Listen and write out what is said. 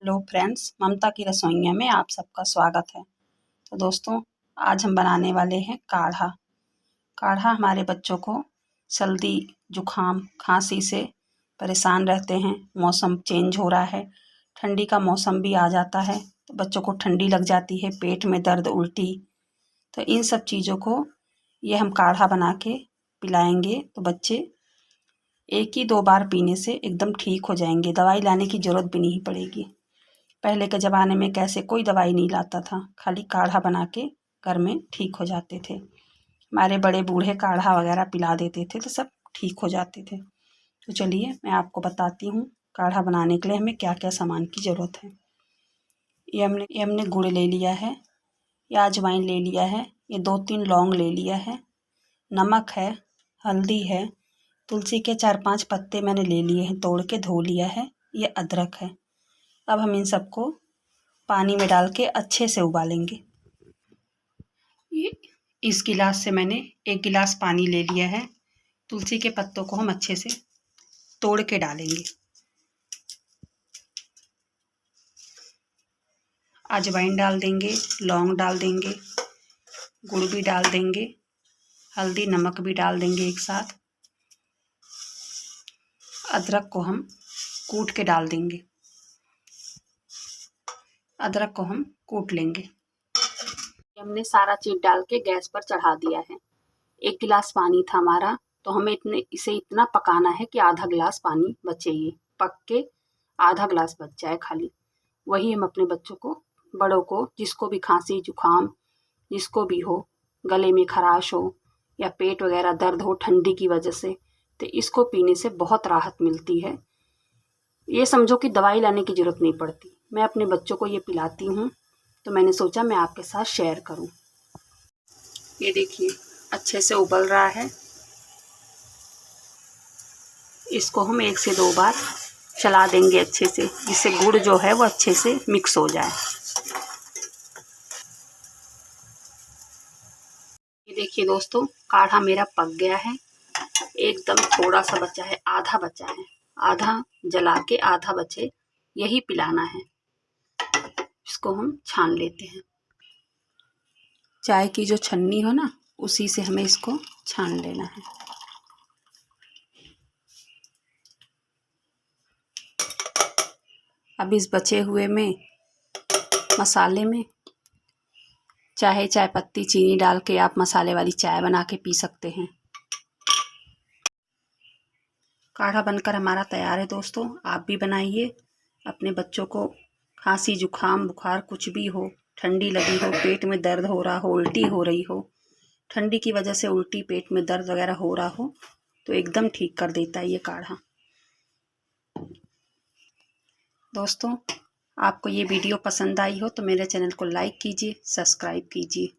Hello friends, ममता की रसोइयाँ में आप सबका स्वागत है। तो दोस्तों, आज हम बनाने वाले हैं काढ़ा। काढ़ा हमारे बच्चों को सर्दी जुखाम खांसी से परेशान रहते हैं। मौसम चेंज हो रहा है, ठंडी का मौसम भी आ जाता है तो बच्चों को ठंडी लग जाती है, पेट में दर्द, उल्टी। तो इन सब चीज़ों को ये हम काढ़ा बना के पिलाएंगे तो बच्चे एक ही 2 बार पीने से एकदम ठीक हो जाएंगे। दवाई लाने की ज़रूरत भी नहीं पड़ेगी। पहले के ज़माने में कैसे कोई दवाई नहीं लाता था, खाली काढ़ा बना के घर में ठीक हो जाते थे। हमारे बड़े बूढ़े काढ़ा वगैरह पिला देते थे तो सब ठीक हो जाते थे। तो चलिए मैं आपको बताती हूँ काढ़ा बनाने के लिए हमें क्या क्या सामान की ज़रूरत है। ये हमने गुड़ ले लिया है, ये अजवाइन ले लिया है, ये 2-3 लौंग ले लिया है, नमक है, हल्दी है, तुलसी के 4-5 पत्ते मैंने ले लिए हैं, तोड़ के धो लिया है, ये अदरक है। अब हम इन सबको पानी में डाल के अच्छे से उबालेंगे। ये इस गिलास से मैंने 1 गिलास पानी ले लिया है। तुलसी के पत्तों को हम अच्छे से तोड़ के डालेंगे। अजवाइन डाल देंगे, लौंग डाल देंगे, गुड़ भी डाल देंगे, हल्दी नमक भी डाल देंगे एक साथ। अदरक को हम कूट के डाल देंगे। अदरक को हम कूट लेंगे। हमने सारा चीज़ डाल के गैस पर चढ़ा दिया है। 1 गिलास पानी था हमारा, तो हमें इसे इतना पकाना है कि आधा गिलास पानी बचे। ये पक के आधा गिलास बच जाए खाली। वही हम अपने बच्चों को, बड़ों को, जिसको भी खांसी जुखाम, जिसको भी हो, गले में खराश हो या पेट वगैरह दर्द हो ठंडी की वजह से, तो इसको पीने से बहुत राहत मिलती है। ये समझो कि दवाई लाने की ज़रूरत नहीं पड़ती। मैं अपने बच्चों को ये पिलाती हूँ, तो मैंने सोचा मैं आपके साथ शेयर करूँ। ये देखिए अच्छे से उबल रहा है। इसको हम 1 से 2 बार चला देंगे अच्छे से, जिससे गुड़ जो है वो अच्छे से मिक्स हो जाए। ये देखिए दोस्तों, काढ़ा मेरा पक गया है। एकदम थोड़ा सा बचा है, आधा बचा है। आधा जला के आधा बचे, यही पिलाना है। इसको हम छान लेते हैं। चाय की जो छन्नी हो ना, उसी से हमें इसको छान लेना है। अब इस बचे हुए में मसाले में चाहे चाय पत्ती चीनी डाल के आप मसाले वाली चाय बना के पी सकते हैं। काढ़ा बनकर हमारा तैयार है दोस्तों, आप भी बनाइए। अपने बच्चों को खांसी जुखाम बुखार कुछ भी हो, ठंडी लगी हो, पेट में दर्द हो रहा हो, उल्टी हो रही हो, ठंडी की वजह से उल्टी पेट में दर्द वगैरह हो रहा हो, तो एकदम ठीक कर देता है ये काढ़ा। दोस्तों, आपको ये वीडियो पसंद आई हो तो मेरे चैनल को लाइक कीजिए, सब्सक्राइब कीजिए।